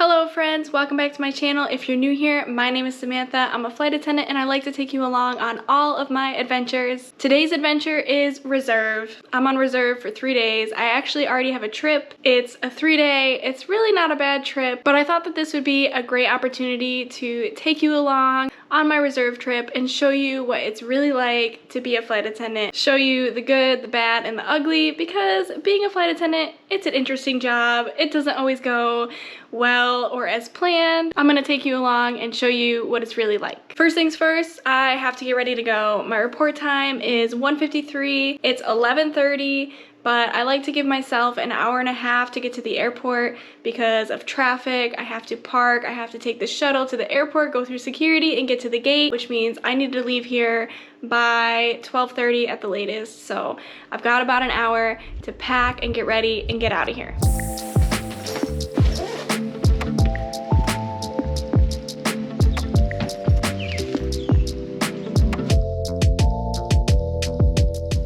Hello friends, welcome back to my channel. If you're new here, my name is Samantha. I'm a flight attendant and I like to take you along on all of my adventures. Today's adventure is Reserve. I'm on Reserve for 3 days. I actually already have a trip. It's a 3-day, it's really not a bad trip, but I thought that this would be a great opportunity to take you along on my Reserve trip and show you what it's really like to be a flight attendant. Show you the good, the bad, and the ugly, because being a flight attendant, it's an interesting job. It doesn't always go well or as planned. I'm gonna take you along and show you what it's really like. First things first, I have to get ready to go. My report time is 1:53. It's 11:30. But I like to give myself an hour and a half to get to the airport because of traffic. I have to park, I have to take the shuttle to the airport, go through security, and get to the gate, which means I need to leave here by 12:30 at the latest. So I've got about an hour to pack and get ready and get out of here.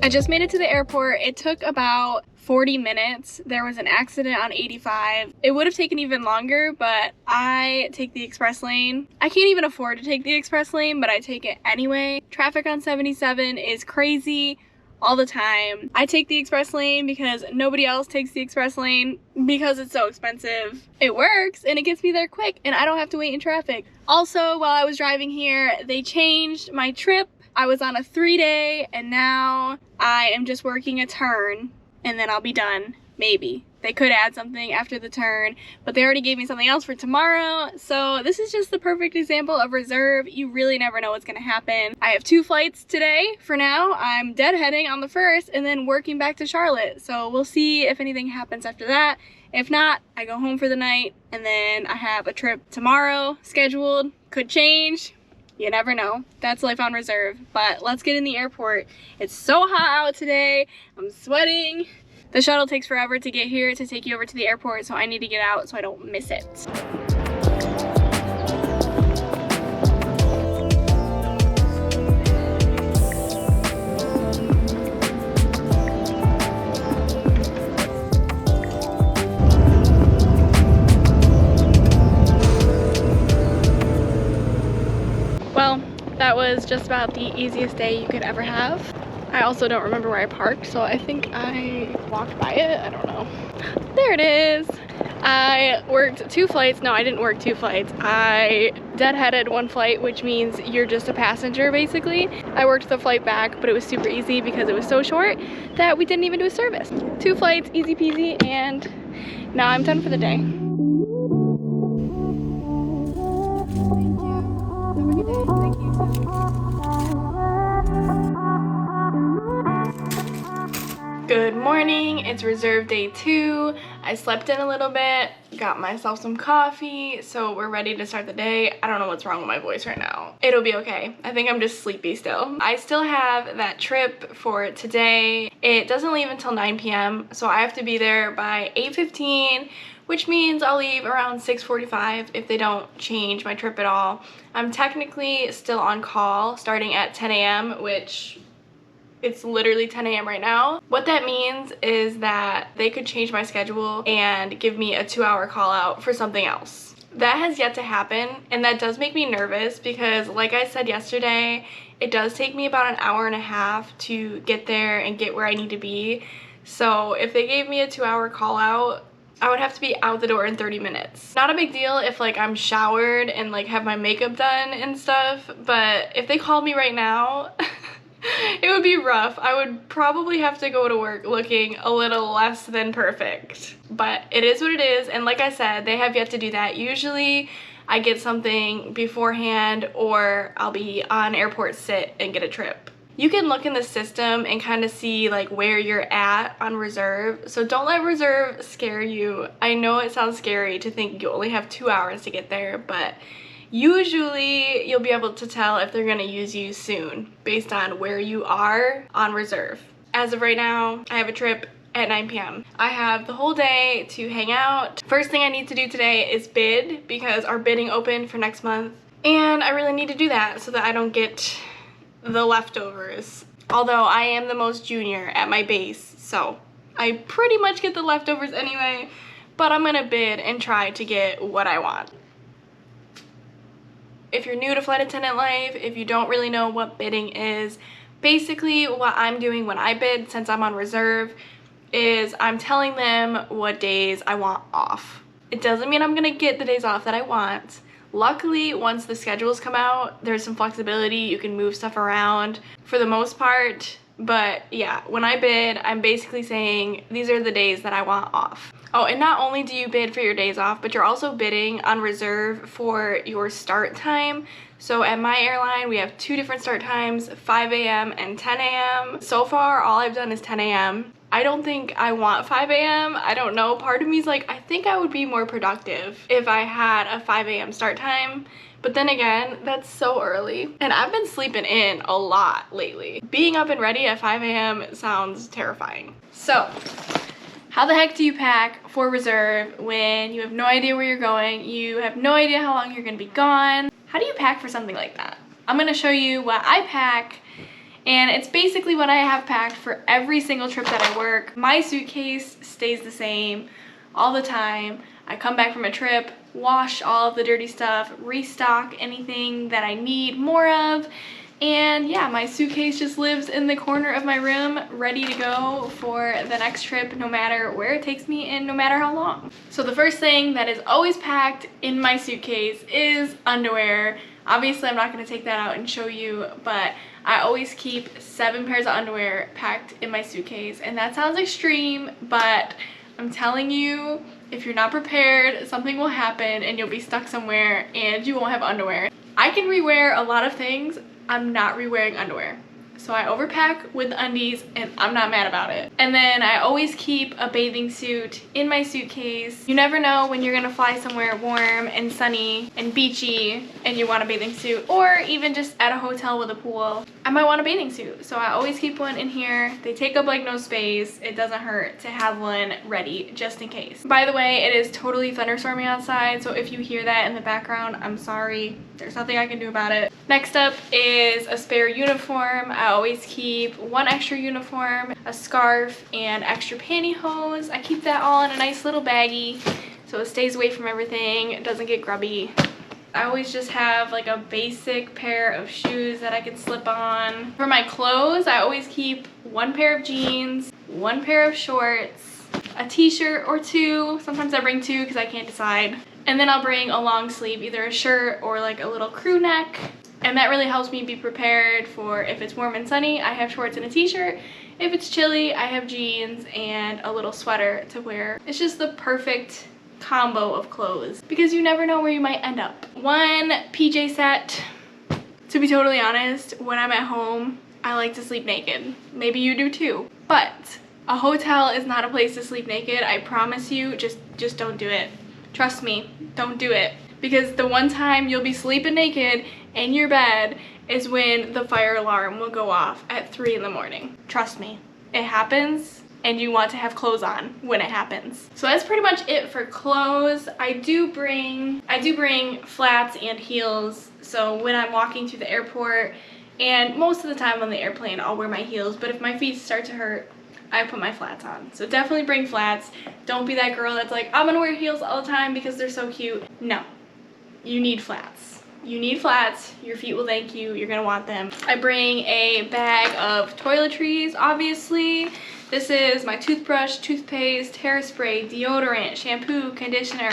I just made it to the airport. It took about 40 minutes. There was an accident on 85. It would have taken even longer, but I take the express lane. I can't even afford to take the express lane, but I take it anyway. Traffic on 77 is crazy all the time. I take the express lane because nobody else takes the express lane because it's so expensive. It works and it gets me there quick and I don't have to wait in traffic. Also, while I was driving here, they changed my trip. I was on a 3-day and now I am just working a turn and then I'll be done, maybe. They could add something after the turn, but they already gave me something else for tomorrow. So this is just the perfect example of Reserve. You really never know what's gonna happen. I have 2 flights today for now. I'm deadheading on the first and then working back to Charlotte. So we'll see if anything happens after that. If not, I go home for the night and then I have a trip tomorrow scheduled. Could change. You never know. That's life on Reserve. But let's get in the airport. It's so hot out today. I'm sweating. The shuttle takes forever to get here to take you over to the airport, so I need to get out so I don't miss it. Well, that was just about the easiest day you could ever have. I also don't remember where I parked, so I think I walked by it. I don't know. There it is. I worked 2 flights. No, I didn't work 2 flights. I deadheaded 1 flight, which means you're just a passenger basically. I worked the flight back, but it was super easy because it was so short that we didn't even do a service. 2 flights, easy peasy, and now I'm done for the day. Good morning, it's Reserve day 2. I slept in a little bit, got myself some coffee, so we're ready to start the day. I don't know what's wrong with my voice right now. It'll be okay. I think I'm just sleepy still. I still have that trip for today. It doesn't leave until 9 p.m., so I have to be there by 8:15, which means I'll leave around 6:45 if they don't change my trip at all. I'm technically still on call starting at 10 a.m., which it's literally 10 a.m. right now. What that means is that they could change my schedule and give me a 2-hour call out for something else. That has yet to happen, and that does make me nervous because, like I said yesterday, it does take me about an hour and a half to get there and get where I need to be. So if they gave me a 2-hour call out, I would have to be out the door in 30 minutes. Not a big deal if like I'm showered and like have my makeup done and stuff, but if they called me right now, it would be rough. I would probably have to go to work looking a little less than perfect. But it is what it is, and like I said, they have yet to do that. Usually I get something beforehand or I'll be on airport sit and get a trip. You can look in the system and kind of see like where you're at on Reserve, so don't let Reserve scare you. I know it sounds scary to think you only have 2 hours to get there, but usually you'll be able to tell if they're gonna use you soon based on where you are on Reserve. As of right now, I have a trip at 9 p.m. I have the whole day to hang out. First thing I need to do today is bid because our bidding opened for next month, and I really need to do that so that I don't get the leftovers. Although I am the most junior at my base, so I pretty much get the leftovers anyway, but I'm gonna bid and try to get what I want. If you're new to flight attendant life, if you don't really know what bidding is, basically what I'm doing when I bid, since I'm on reserve, is I'm telling them what days I want off. It doesn't mean I'm gonna get the days off that I want. Luckily, once the schedules come out, there's some flexibility. You can move stuff around for the most part. But yeah, when I bid, I'm basically saying these are the days that I want off. Oh, and not only do you bid for your days off, but you're also bidding on reserve for your start time. So at my airline, we have 2 different start times, 5 a.m. and 10 a.m. So far, all I've done is 10 a.m. I don't think I want 5 a.m. I don't know. Part of me is like, I think I would be more productive if I had a 5 a.m. start time. But then again, that's so early. And I've been sleeping in a lot lately. Being up and ready at 5 a.m. sounds terrifying. So, how the heck do you pack for reserve when you have no idea where you're going? You have no idea how long you're gonna be gone. How do you pack for something like that? I'm gonna show you what I pack, and it's basically what I have packed for every single trip that I work. My suitcase stays the same all the time. I come back from a trip, wash all of the dirty stuff, restock anything that I need more of, and yeah, my suitcase just lives in the corner of my room, ready to go for the next trip, no matter where it takes me and no matter how long. So the first thing that is always packed in my suitcase is underwear. Obviously, I'm not going to take that out and show you, but I always keep 7 pairs of underwear packed in my suitcase. And that sounds extreme, but I'm telling you, if you're not prepared, something will happen and you'll be stuck somewhere and you won't have underwear. I can rewear a lot of things. I'm not re-wearing underwear. So I overpack with undies and I'm not mad about it. And then I always keep a bathing suit in my suitcase. You never know when you're gonna fly somewhere warm and sunny and beachy and you want a bathing suit, or even just at a hotel with a pool. I might want a bathing suit. So I always keep one in here. They take up like no space. It doesn't hurt to have one ready just in case. By the way, it is totally thunderstorming outside. So if you hear that in the background, I'm sorry. There's nothing I can do about it. Next up is a spare uniform. I always keep 1 extra uniform, a scarf, and extra pantyhose. I keep that all in a nice little baggie so it stays away from everything. It doesn't get grubby. I always just have like a basic pair of shoes that I can slip on. For my clothes, I always keep 1 pair of jeans, 1 pair of shorts, a t-shirt or 2. Sometimes I bring 2 because I can't decide. And then I'll bring a long sleeve, either a shirt or like a little crew neck. And that really helps me be prepared for if it's warm and sunny, I have shorts and a t-shirt. If it's chilly, I have jeans and a little sweater to wear. It's just the perfect combo of clothes because you never know where you might end up. 1 PJ set. To be totally honest, when I'm at home, I like to sleep naked. Maybe you do too. But a hotel is not a place to sleep naked. I promise you, just don't do it. Trust me, don't do it. Because the one time you'll be sleeping naked in your bed is when the fire alarm will go off at 3 in the morning. Trust me, it happens and you want to have clothes on when it happens. So that's pretty much it for clothes. I do bring flats and heels. So when I'm walking through the airport, and most of the time on the airplane, I'll wear my heels, but if my feet start to hurt, I put my flats on. So definitely bring flats. Don't be that girl that's like, I'm gonna wear heels all the time because they're so cute. No, you need flats. You need flats. Your feet will thank you. You're gonna want them. I bring a bag of toiletries, obviously. This is my toothbrush, toothpaste, hairspray, deodorant, shampoo, conditioner,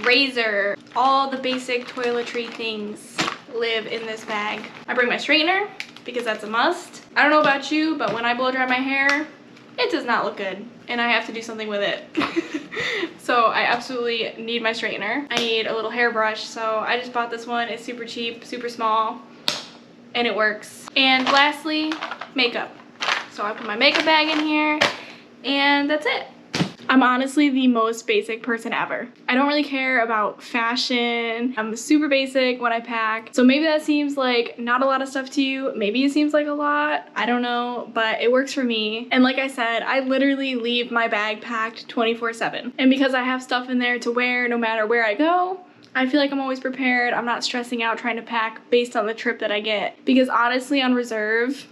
razor. All the basic toiletry things live in this bag. I bring my straightener because that's a must. I don't know about you, but when I blow dry my hair, it does not look good and I have to do something with it. So I absolutely need my straightener. I need a little hairbrush, so I just bought this one. It's super cheap, super small, and it works. And lastly, makeup. So I put my makeup bag in here and that's it. I'm honestly the most basic person ever. I don't really care about fashion. I'm super basic when I pack. So maybe that seems like not a lot of stuff to you. Maybe it seems like a lot. I don't know, but it works for me. And like I said, I literally leave my bag packed 24/7. And because I have stuff in there to wear no matter where I go, I feel like I'm always prepared. I'm not stressing out trying to pack based on the trip that I get. Because honestly, on reserve,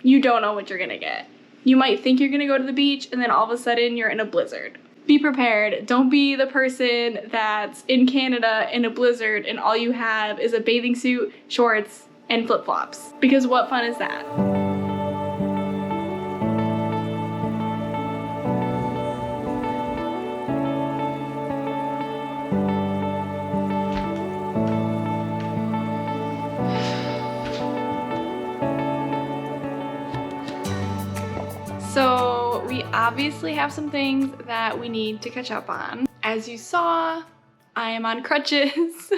you don't know what you're gonna get. You might think you're gonna go to the beach and then all of a sudden you're in a blizzard Be prepared. Don't be the person that's in Canada in a blizzard and all you have is a bathing suit, shorts, and flip-flops. Because what fun is that? So we obviously have some things that we need to catch up on. As you saw, I am on crutches.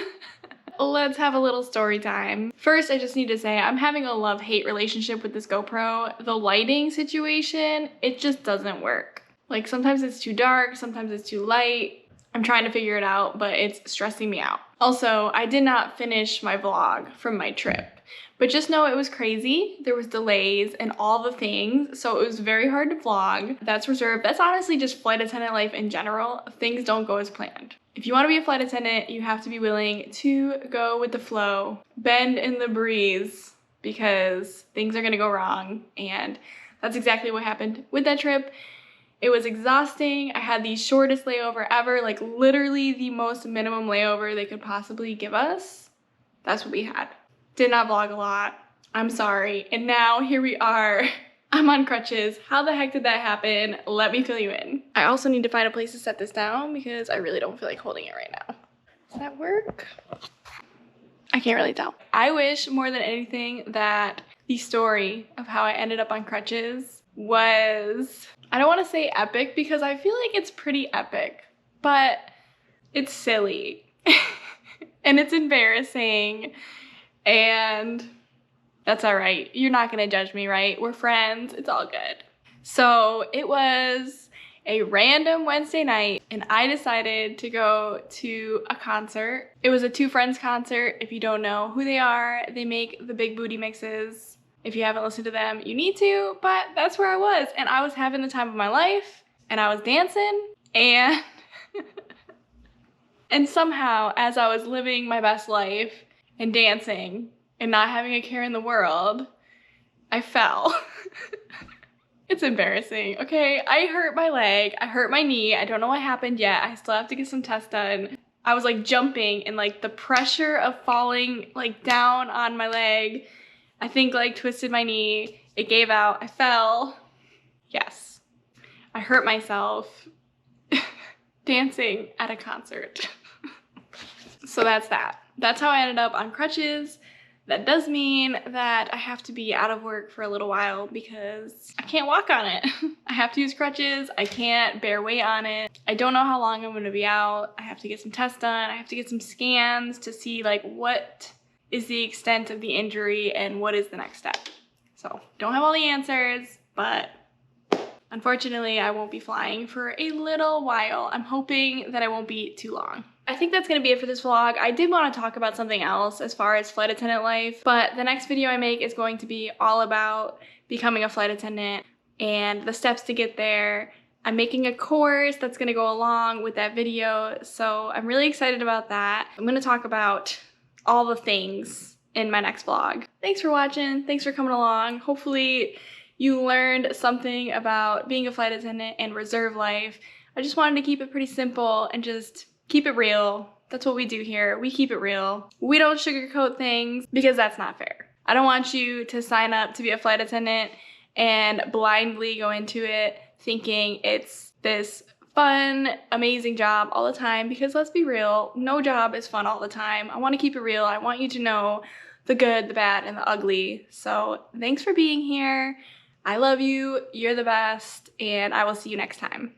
Let's have a little story time. First, I just need to say I'm having a love-hate relationship with this GoPro. The lighting situation, it just doesn't work. Like sometimes it's too dark, sometimes it's too light. I'm trying to figure it out, but it's stressing me out. Also, I did not finish my vlog from my trip. But just know it was crazy. There was delays and all the things, so it was very hard to vlog. That's reserved. That's honestly just flight attendant life in general. Things don't go as planned. If you want to be a flight attendant, you have to be willing to go with the flow, bend in the breeze, because things are gonna go wrong, and that's exactly what happened with that trip. It was exhausting. I had the shortest layover ever, like literally the most minimum layover they could possibly give us. That's what we had. Did not vlog a lot. I'm sorry. And now here we are. I'm on crutches. How the heck did that happen? Let me fill you in. I also need to find a place to set this down because I really don't feel like holding it right now. Does that work? I can't really tell. I wish more than anything that the story of how I ended up on crutches was, I don't want to say epic because I feel like it's pretty epic, but it's silly and it's embarrassing. And that's all right. You're not gonna judge me, right? We're friends, it's all good. So it was a random Wednesday night and I decided to go to a concert. It was a Two Friends concert. If you don't know who they are, they make the big booty mixes. If you haven't listened to them, you need to, but that's where I was. And I was having the time of my life and I was dancing and, and somehow as I was living my best life, and dancing and not having a care in the world, I fell. It's embarrassing, okay? I hurt my leg, I hurt my knee, I don't know what happened yet. I still have to get some tests done. I was like jumping and like the pressure of falling like down on my leg, I think like twisted my knee, it gave out, I fell. Yes, I hurt myself dancing at a concert. So that's that. That's how I ended up on crutches. That does mean that I have to be out of work for a little while because I can't walk on it. I have to use crutches. I can't bear weight on it. I don't know how long I'm gonna be out. I have to get some tests done. I have to get some scans to see like what is the extent of the injury and what is the next step. So don't have all the answers, but unfortunately I won't be flying for a little while. I'm hoping that I won't be too long. I think that's gonna be it for this vlog. I did want to talk about something else as far as flight attendant life, but the next video I make is going to be all about becoming a flight attendant and the steps to get there. I'm making a course that's gonna go along with that video, so I'm really excited about that. I'm gonna talk about all the things in my next vlog. Thanks for watching, thanks for coming along. Hopefully you learned something about being a flight attendant and reserve life. I just wanted to keep it pretty simple and just keep it real. That's what we do here. We keep it real. We don't sugarcoat things because that's not fair. I don't want you to sign up to be a flight attendant and blindly go into it thinking it's this fun, amazing job all the time, because let's be real, no job is fun all the time. I want to keep it real. I want you to know the good, the bad, and the ugly. So thanks for being here. I love you. You're the best, and I will see you next time.